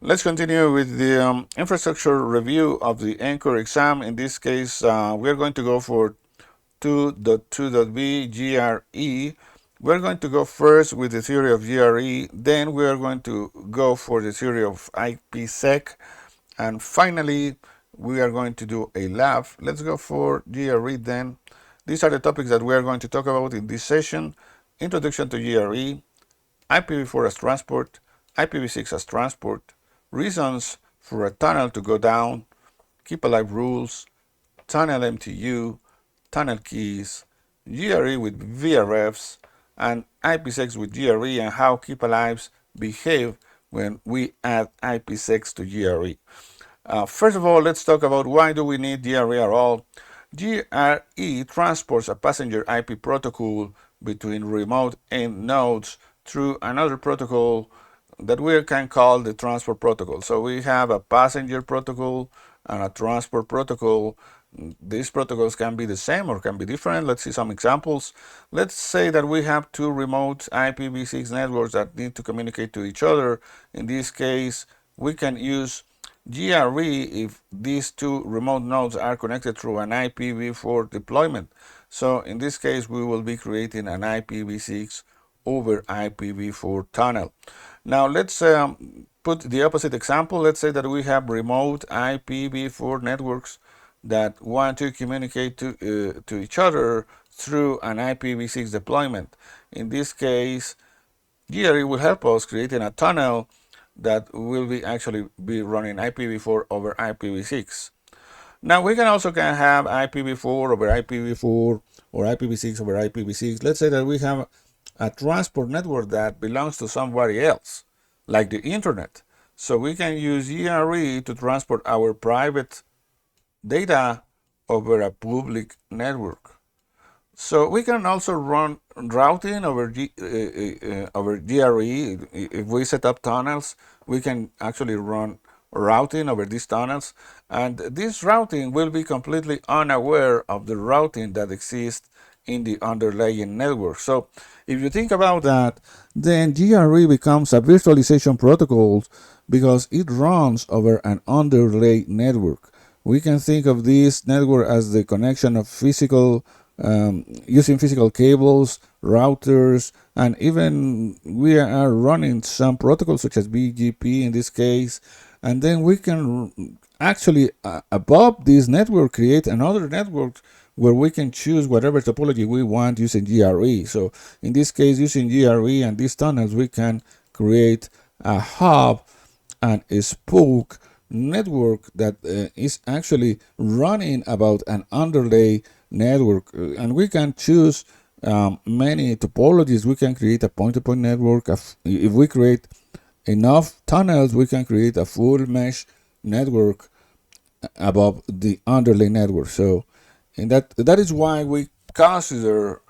Let's continue with the infrastructure review of the ENCOR exam. In this case, we're going to go for 2.2.b GRE. We're going to go first with the theory of GRE, then we are going to go for the theory of IPsec, and finally we are going to do a lab. Let's go for GRE then. These are the topics that we are going to talk about in this session: Introduction to GRE, IPv4 as transport, IPv6 as transport, reasons for a tunnel to go down, keep alive rules, tunnel MTU, tunnel keys, GRE with VRFs, and IPsec with GRE, and how keep alives behave when we add IPsec to GRE. First of all, let's talk about why do we need GRE at all. GRE transports a passenger IP protocol between remote end nodes through another protocol that we can call the transport protocol. So we have a passenger protocol and a transport protocol. These protocols can be the same or can be different. Let's see some examples. Let's say that we have two remote IPv6 networks that need to communicate to each other. In this case, we can use GRE if these two remote nodes are connected through an IPv4 deployment. So in this case, we will be creating an IPv6 over IPv4 tunnel. Now let's put the opposite example. Let's say that we have remote IPv4 networks that want to communicate to each other through an IPv6 deployment. In this case, GRE will help us creating a tunnel that will actually be running IPv4 over IPv6. Now we can also have IPv4 over IPv4 or IPv6 over IPv6. Let's say that we have a transport network that belongs to somebody else, like the internet. So we can use GRE to transport our private data over a public network. So we can also run routing over GRE. If we set up tunnels, we can actually run routing over these tunnels, and this routing will be completely unaware of the routing that exists in the underlying network. So if you think about that, then GRE becomes a virtualization protocol because it runs over an underlay network. We can think of this network as the connection of using physical cables, routers, and even we are running some protocols such as BGP in this case, and then we can actually above this network create another network where we can choose whatever topology we want using GRE. So in this case, using GRE and these tunnels, we can create a hub and a spoke network that is actually running about an underlay network, and we can choose many topologies. We can create a point-to-point network. If we create enough tunnels, we can create a full mesh network above the underlay network. So that is why we consider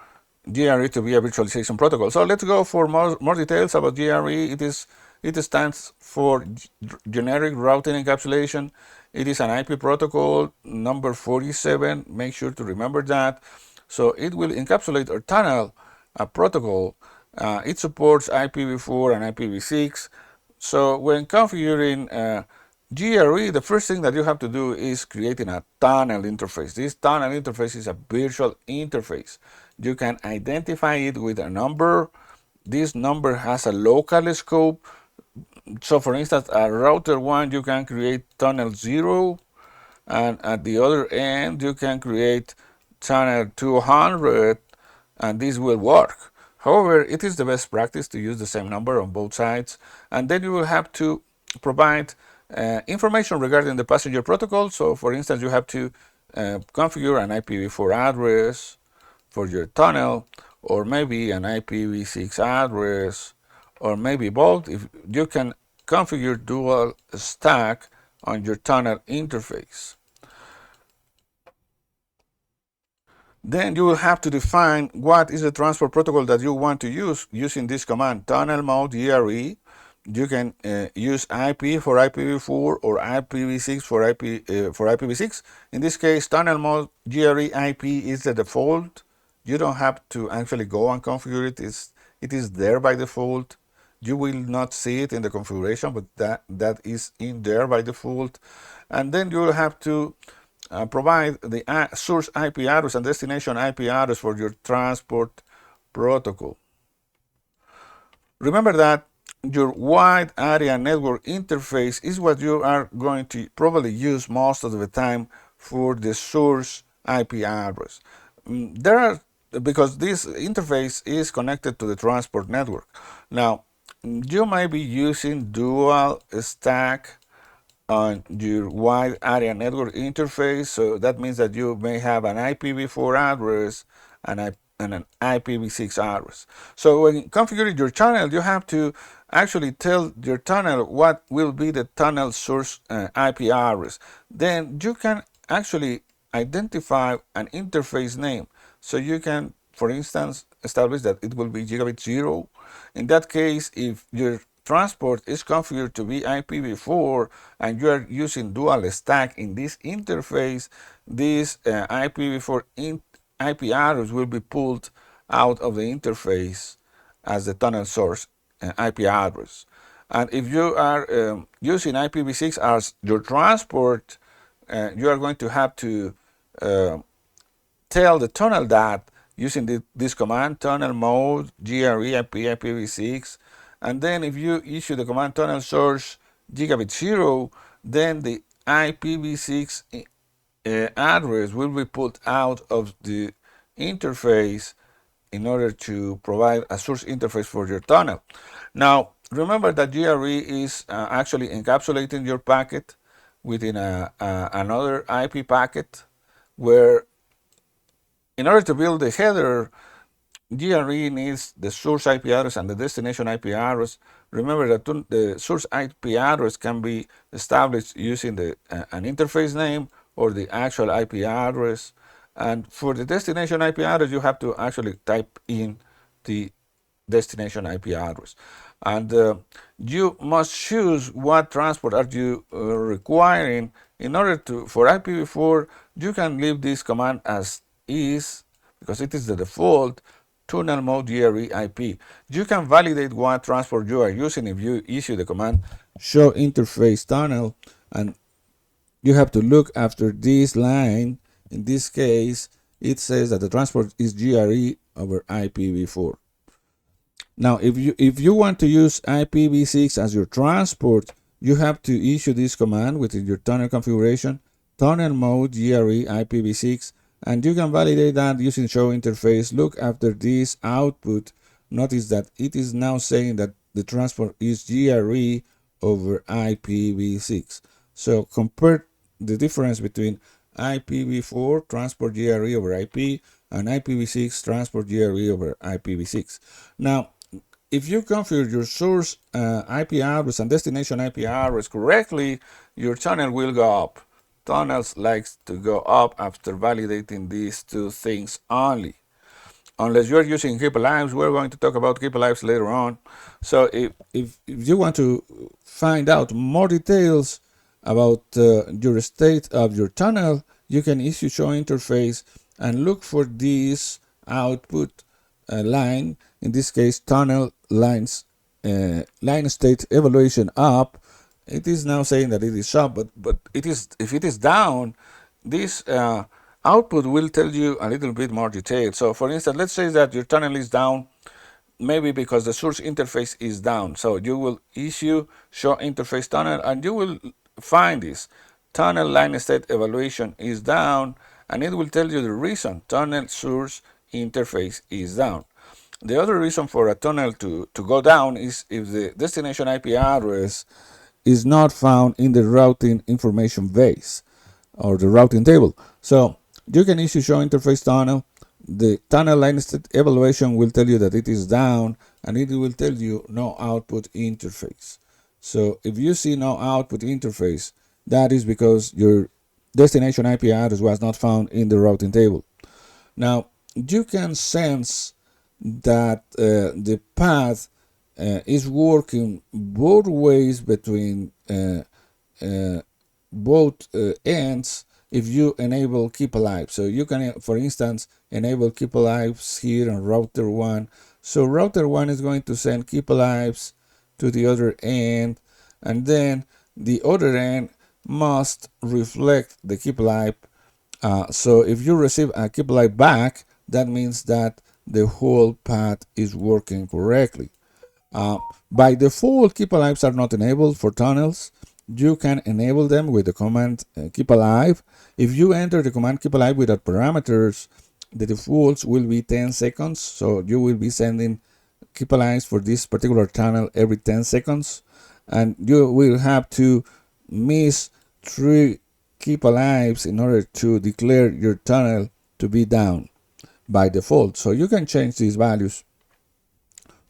GRE to be a virtualization protocol. So let's go for more details about GRE. It stands for Generic Routing Encapsulation. It is an IP protocol number 47. Make sure to remember that. So it will encapsulate or tunnel a protocol. It supports IPv4 and IPv6. So when configuring GRE, the first thing that you have to do is creating a tunnel interface. This tunnel interface is a virtual interface. You can identify it with a number. This number has a local scope. So for instance, at router 1, you can create tunnel 0, and at the other end, you can create tunnel 200, and this will work. However, it is the best practice to use the same number on both sides, and then you will have to provide information regarding the passenger protocol. So for instance, you have to configure an IPv4 address for your tunnel, or maybe an IPv6 address, or maybe both. If you can configure dual stack on your tunnel interface. Then you will have to define what is the transport protocol that you want to use using this command, tunnel mode GRE. You can use IP for IPv4 or IPv6 for IPv6. In this case, tunnel mode GRE IP is the default. You don't have to actually go and configure it. It is there by default. you will not see it in the configuration, but that is in there by default. And then you will have to provide the source IP address and destination IP address for your transport protocol. Remember that your wide area network interface is what you are going to probably use most of the time for the source IP address. There are, because this interface is connected to the transport network. Now, you might be using dual stack on your wide area network interface. So that means that you may have an IPv4 address and an IPv6 address. So when configuring your tunnel, you have to actually tell your tunnel what will be the tunnel source IP address. Then you can actually identify an interface name. So you can, for instance, establish that it will be gigabit 0. In that case, if your transport is configured to be IPv4 and you are using dual stack in this interface, this IPv4 IP address will be pulled out of the interface as the tunnel source IP address. And if you are using IPv6 as your transport, you are going to have to tell the tunnel that using this command, tunnel mode GRE IP IPv6. And then if you issue the command tunnel source gigabit 0, then the IPv6 address will be pulled out of the interface in order to provide a source interface for your tunnel. Now, remember that GRE is actually encapsulating your packet within another IP packet, where in order to build the header, GRE needs the source IP address and the destination IP address. Remember that the source IP address can be established using an interface name or the actual IP address. And for the destination IP address, you have to actually type in the destination IP address. And you must choose what transport are you requiring. In order to, for IPv4, you can leave this command as is, because it is the default tunnel mode GRE IP. You can validate what transport you are using if you issue the command show interface tunnel, and you have to look after this line. In this case, it says that the transport is GRE over IPv4. Now, if you want to use IPv6 as your transport, you have to issue this command within your tunnel configuration, tunnel mode GRE IPv6, and you can validate that using show interface. Look after this output. Notice that it is now saying that the transport is GRE over IPv6. So compare the difference between IPv4 transport GRE over IP and IPv6 transport GRE over IPv6. Now, if you configure your source IP address and destination IP address correctly, your tunnel will go up. Tunnels likes to go up after validating these two things only. Unless you're using keep alives, we're going to talk about keep alives later on. So if you want to find out more details about your state of your tunnel, you can issue show interface and look for this output line. In this case, tunnel lines line state evaluation up. It is now saying that it is up, but it is, if it is down, this output will tell you a little bit more detail. So for instance, let's say that your tunnel is down, maybe because the source interface is down. So you will issue show interface tunnel and you will find this tunnel line state evaluation is down, and it will tell you the reason. Tunnel source interface is down. The other reason for a tunnel to go down is if the destination IP address is not found in the routing information base or the routing table. So you can issue show interface tunnel. The tunnel line state evaluation will tell you that it is down, and it will tell you no output interface. So if you see no output interface, that is because your destination IP address was not found in the routing table. Now, you can sense that the path is working both ways between both ends if you enable keep alive. So you can, for instance, enable keep alives here on router 1. So router 1 is going to send keep alives to the other end, and then the other end must reflect the keep alive. So if you receive a keep alive back, that means that the whole path is working correctly. Uh, by default, keep alives are not enabled for tunnels. You can enable them with the command keep alive. If you enter the command keep alive without parameters, the defaults will be 10 seconds. So you will be sending keep alives for this particular tunnel every 10 seconds. And you will have to miss 3 keep alives in order to declare your tunnel to be down by default. So you can change these values.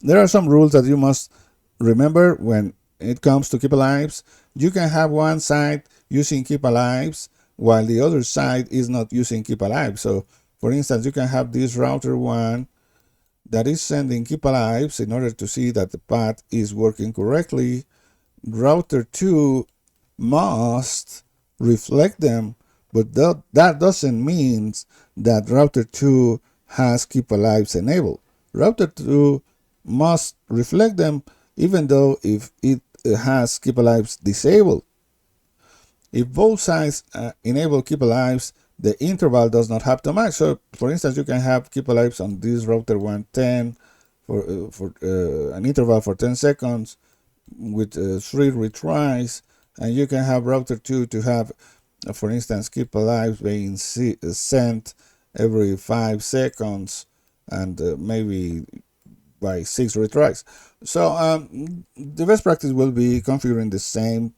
There are some rules that you must remember when it comes to keep alives. You can have one side using keep alives while the other side is not using keep alive. So for instance, you can have this router 1 that is sending keep alives in order to see that the path is working correctly. Router 2 must reflect them, but that doesn't mean that router 2 has keep alives enabled. Router 2 must reflect them even though if it has keep alives disabled. If both sides enable keep alives, the interval does not have to match. So for instance, you can have keep alives on this router 110 for an interval for 10 seconds with 3 retries, and you can have router 2 to have, for instance, keep alive being sent every 5 seconds and maybe by 6 retries. So the best practice will be configuring the same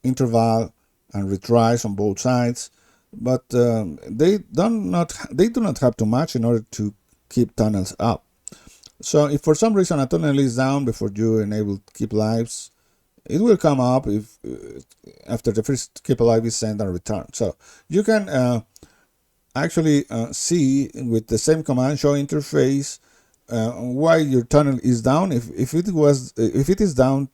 interval and retries on both sides, but they do not have to match in order to keep tunnels up. So if for some reason a tunnel is down before you enable keep lives, it will come up if after the first keep alive is sent and returned. So you can actually see with the same command show interface why your tunnel is down. If it is down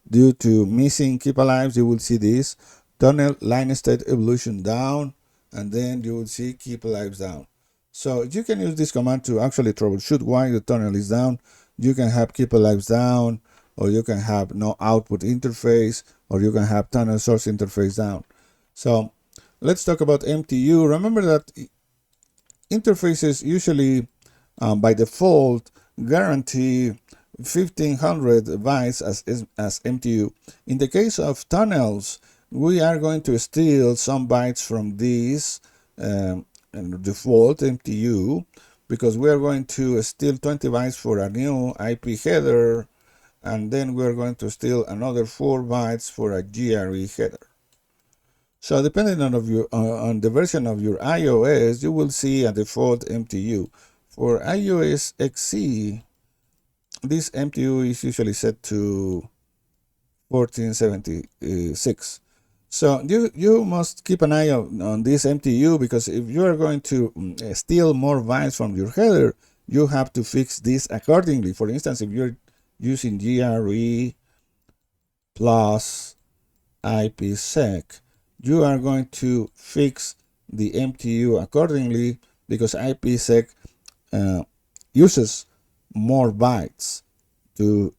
due to missing keep alives, you will see this tunnel line state evolution down, and then you will see keep alives down. So you can use this command to actually troubleshoot why the tunnel is down. You can have keep alives down, or you can have no output interface, or you can have tunnel source interface down. So let's talk about MTU. Remember that interfaces usually by default guarantee 1500 bytes as MTU. In the case of tunnels, we are going to steal some bytes from this default MTU, because we are going to steal 20 bytes for a new IP header, and then we are going to steal another 4 bytes for a GRE header. So depending on the version of your iOS, you will see a default MTU. For iOS XE, this MTU is usually set to 1476. So you must keep an eye on this MTU, because if you are going to steal more bytes from your header, you have to fix this accordingly. For instance, if you're using GRE plus IPsec, you are going to fix the MTU accordingly, because IPsec uses more bytes to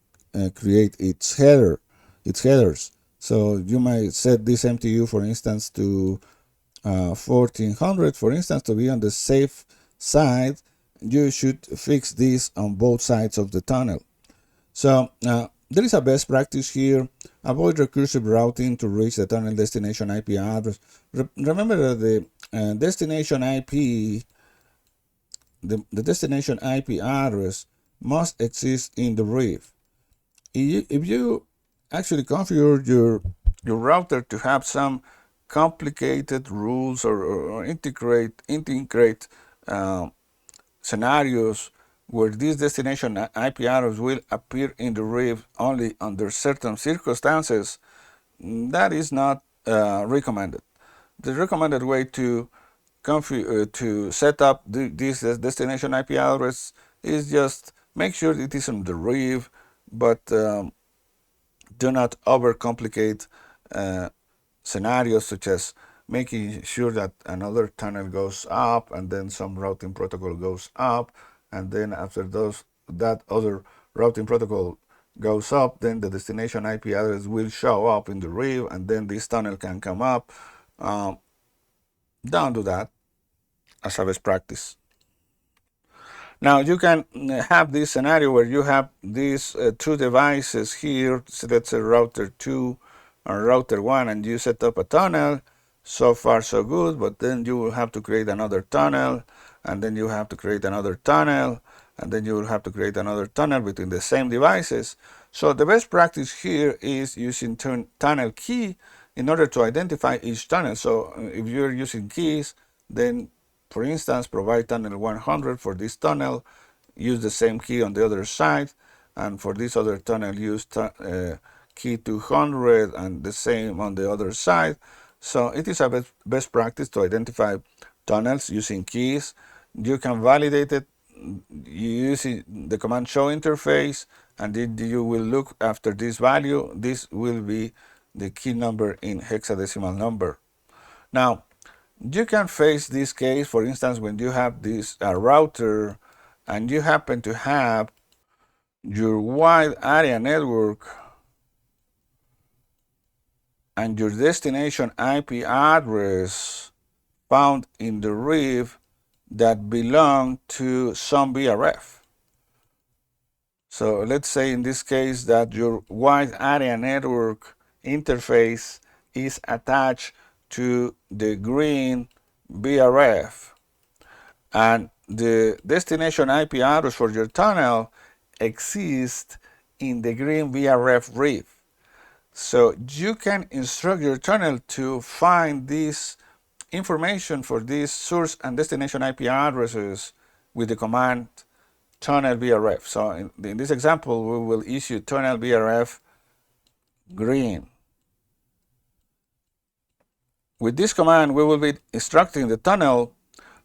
create its headers. So you might set this MTU, for instance, to 1400, for instance, to be on the safe side. You should fix this on both sides of the tunnel. So there is a best practice here. Avoid recursive routing to reach the tunnel destination IP address. Remember that the destination IP, the destination IP address must exist in the reef. If you actually configure your router to have some complicated rules or integrate scenarios where this destination IP address will appear in the reef only under certain circumstances, that is not recommended. The recommended way to set up this destination IP address is just make sure it is on the reef, but do not overcomplicate scenarios, such as making sure that another tunnel goes up and then some routing protocol goes up, and then after that other routing protocol goes up, then the destination IP address will show up in the reef, and then this tunnel can come up. Don't do that as a best practice. Now you can have this scenario where you have these two devices here. So let's say router 2 and router 1, and you set up a tunnel. So far so good, but then you will have to create another tunnel, and then you have to create another tunnel, and then you will have to create another tunnel between the same devices. So the best practice here is using tunnel key in order to identify each tunnel. So if you're using keys, then for instance, provide tunnel 100 for this tunnel, use the same key on the other side, and for this other tunnel, use key 200 and the same on the other side. So it is a best practice to identify tunnels using keys. You can validate it using the command show interface, and then you will look after this value. This will be the key number in hexadecimal number. Now, you can face this case, for instance, when you have this router and you happen to have your wide area network and your destination IP address found in the reef that belong to some VRF. So let's say in this case that your wide area network interface is attached to the green VRF, and the destination IP address for your tunnel exists in the green VRF reef. So you can instruct your tunnel to find this information for these source and destination IP addresses with the command tunnel VRF. So in this example, we will issue tunnel VRF green. With this command, we will be instructing the tunnel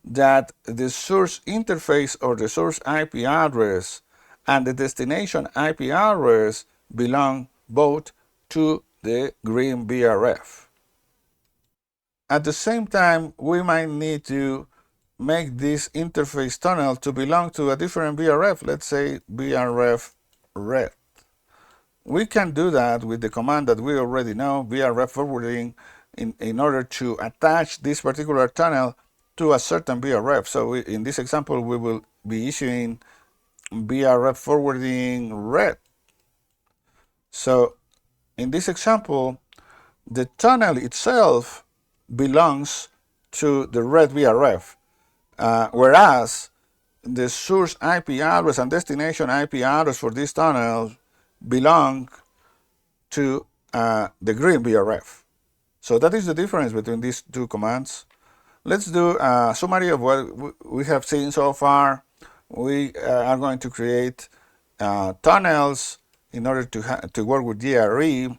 that the source interface or the source IP address and the destination IP address belong both to the green VRF. At the same time, we might need to make this interface tunnel to belong to a different VRF, let's say VRF red. We can do that with the command that we already know, VRF forwarding, in order to attach this particular tunnel to a certain VRF. So in this example, we will be issuing VRF forwarding red. So in this example, the tunnel itself belongs to the red VRF, whereas the source IP address and destination IP address for this tunnel belong to the green VRF. So that is the difference between these two commands. Let's do a summary of what we have seen so far. We are going to create tunnels in order to work with GRE,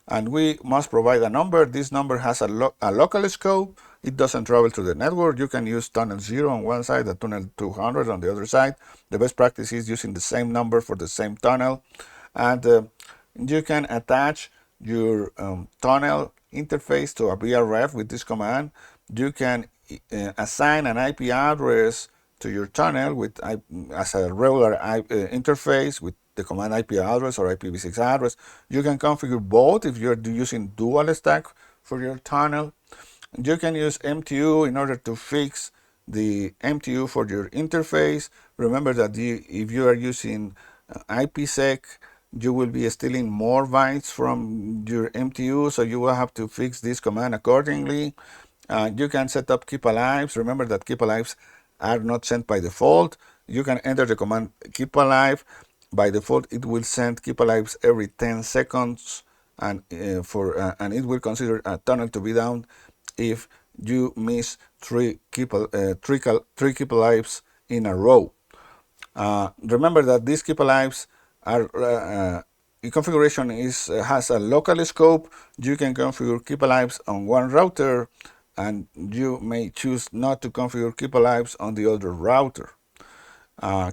and we must provide a number. This number has a local scope. It doesn't travel to the network. You can use tunnel 0 on one side and tunnel 200 on the other side. The best practice is using the same number for the same tunnel. And you can attach your tunnel interface to a VRF with this command. You can assign an IP address to your tunnel with as a regular interface with the command IP address or IPv6 address. You can configure both if you're using dual stack for your tunnel. You can use MTU in order to fix the MTU for your interface. Remember that if you are using IPsec, you will be stealing more bytes from your MTU, so you will have to fix this command accordingly. You can set up keep alives. Remember that keep alives are not sent by default. You can enter the command keep alive. By default, it will send keep alives every 10 seconds, and it will consider a tunnel to be down if you miss three keep alives in a row. Remember that these keep alives are configuration has a local scope. You can configure keep alives on one router, and you may choose not to configure keep alives on the other router.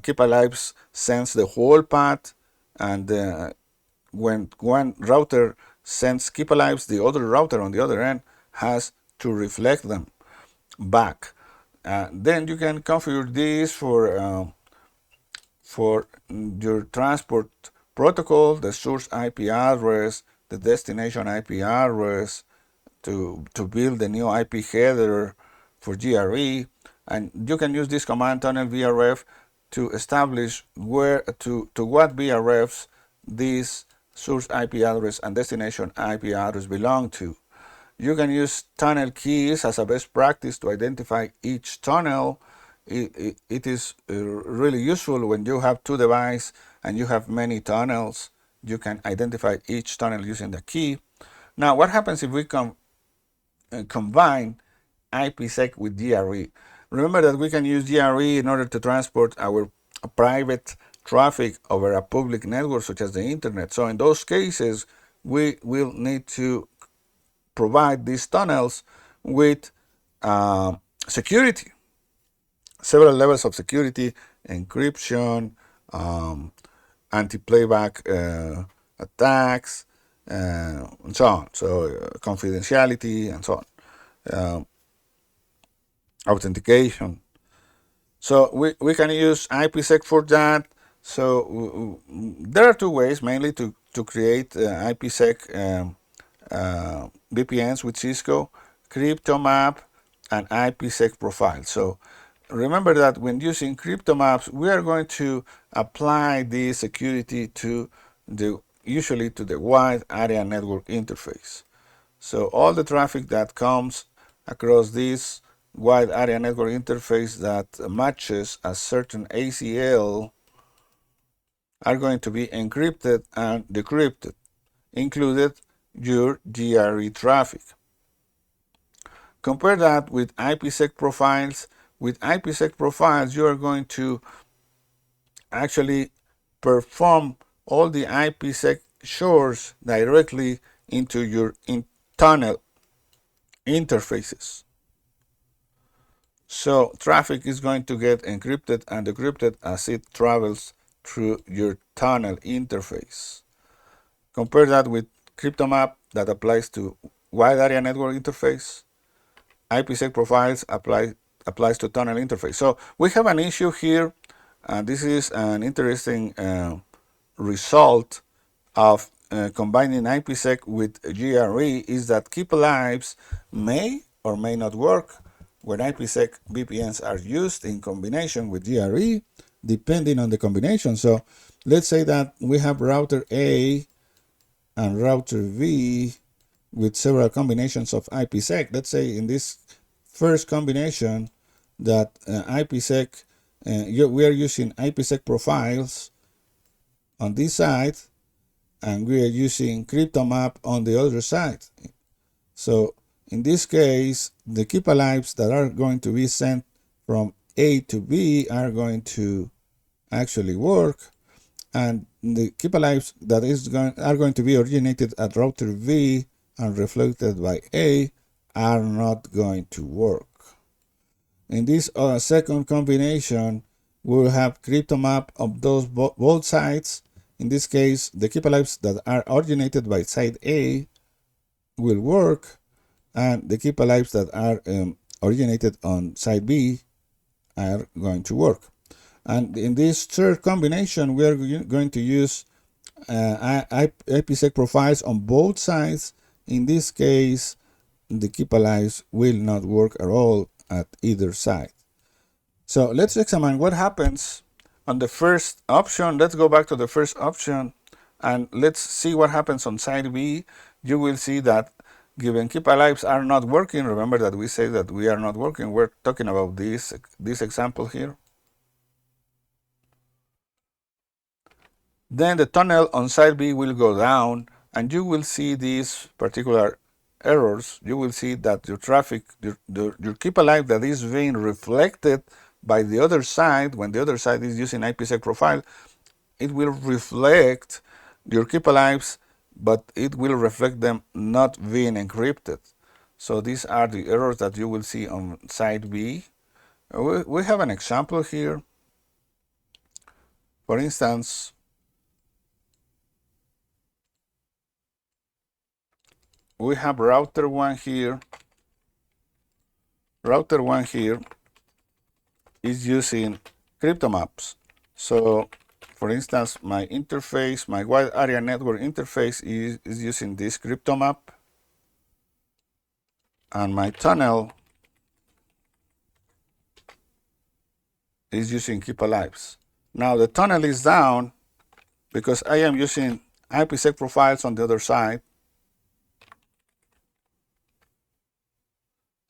Keep alives sends the whole path, and when one router sends keep alives, the other router on the other end has to reflect them back. Then you can configure this for your transport protocol, the source IP address, the destination IP address, to build the new IP header for GRE, and you can use this command tunnel VRF to establish to what VRFs this source IP address and destination IP address belong to. You can use tunnel keys as a best practice to identify each tunnel. It is really useful when you have two devices and you have many tunnels. You can identify each tunnel using the key. Now, what happens if we combine IPsec with GRE? Remember that we can use GRE in order to transport our private traffic over a public network such as the internet. So in those cases, we will need to provide these tunnels with security, several levels of security, encryption, anti-playback attacks, and so on. So confidentiality and so on, authentication. So we can use IPsec for that. So there are two ways mainly to create IPsec VPNs with Cisco: CryptoMap and IPsec profile. So remember that when using CryptoMaps, we are going to apply this security to usually to the wide area network interface. So all the traffic that comes across this wide area network interface that matches a certain ACL are going to be encrypted and decrypted, included your GRE traffic. Compare that with IPsec profiles. With IPsec profiles, you are going to actually perform all the IPsec shores directly into your tunnel interfaces. So traffic is going to get encrypted and decrypted as it travels through your tunnel interface. Compare that with CryptoMap that applies to wide area network interface. IPsec profiles applies to tunnel interface. So we have an issue here, and this is an interesting result of combining IPsec with GRE, is that keep alives may or may not work when IPsec VPNs are used in combination with GRE, depending on the combination. So let's say that we have router A and router V with several combinations of IPsec. Let's say in this first combination that IPsec, we are using IPsec profiles on this side, and we are using CryptoMap on the other side. So in this case, the keep alives that are going to be sent from A to B are going to actually work, and the keep alives that are going to be originated at router V and reflected by A are not going to work. In this second combination, we'll have CryptoMap of those both sides. In this case, the keep alives that are originated by side A will work, and the keep alives that are originated on side B are going to work. And in this third combination, we are going to use IPsec profiles on both sides. In this case, the keep alives will not work at all at either side. So let's examine what happens on the first option. Let's go back to the first option and let's see what happens on side B. You will see that given keep alives are not working, remember that we say that we are not working, we're talking about this example here. Then the tunnel on side B will go down, and you will see these particular errors. You will see that your traffic, your keep alive that is being reflected by the other side, when the other side is using IPsec profile, it will reflect your keep alives, but it will reflect them not being encrypted. So these are the errors that you will see on side B. We have an example here. For instance, we have router 1 here. Router 1 here is using CryptoMaps. So For instance, my interface, my wide area network interface is using this crypto map, and my tunnel is using keep alives. Now the tunnel is down because I am using IPsec profiles on the other side.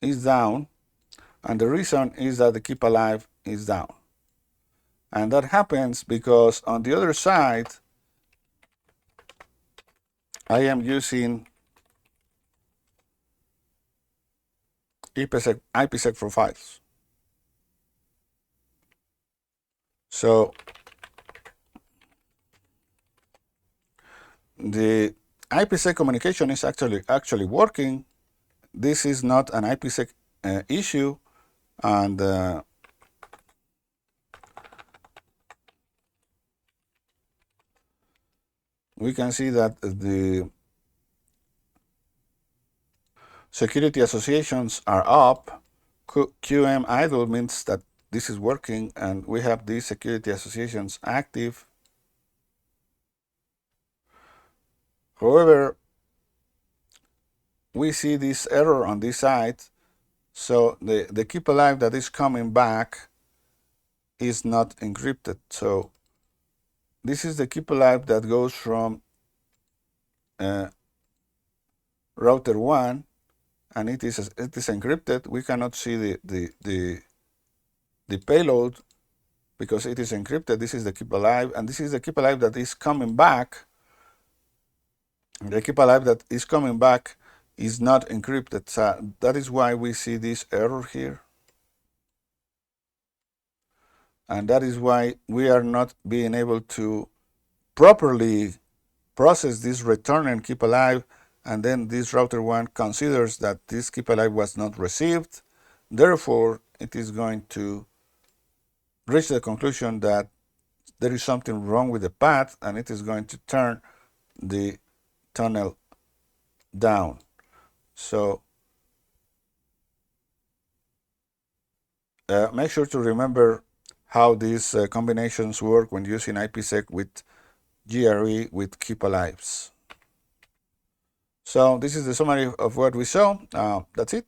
Is down, and the reason is that the keep alive is down. And that happens because on the other side, I am using IPsec profiles. So the IPsec communication is actually working. This is not an IPsec issue, and we can see that the security associations are up. QM idle means that this is working, and we have these security associations active. However, we see this error on this side, so the keep alive that is coming back is not encrypted. So this is the keep alive that goes from router 1, and it is encrypted. We cannot see the payload because it is encrypted. This is the keep alive, and this is the keep alive that is coming back. The keep alive that is coming back is not encrypted. So that is why we see this error here. And that is why we are not being able to properly process this return and keep alive, and then this router 1 considers that this keep alive was not received. Therefore, it is going to reach the conclusion that there is something wrong with the path, and it is going to turn the tunnel down. So make sure to remember how these combinations work when using IPsec with GRE with keep alives. So this is the summary of what we saw. That's it.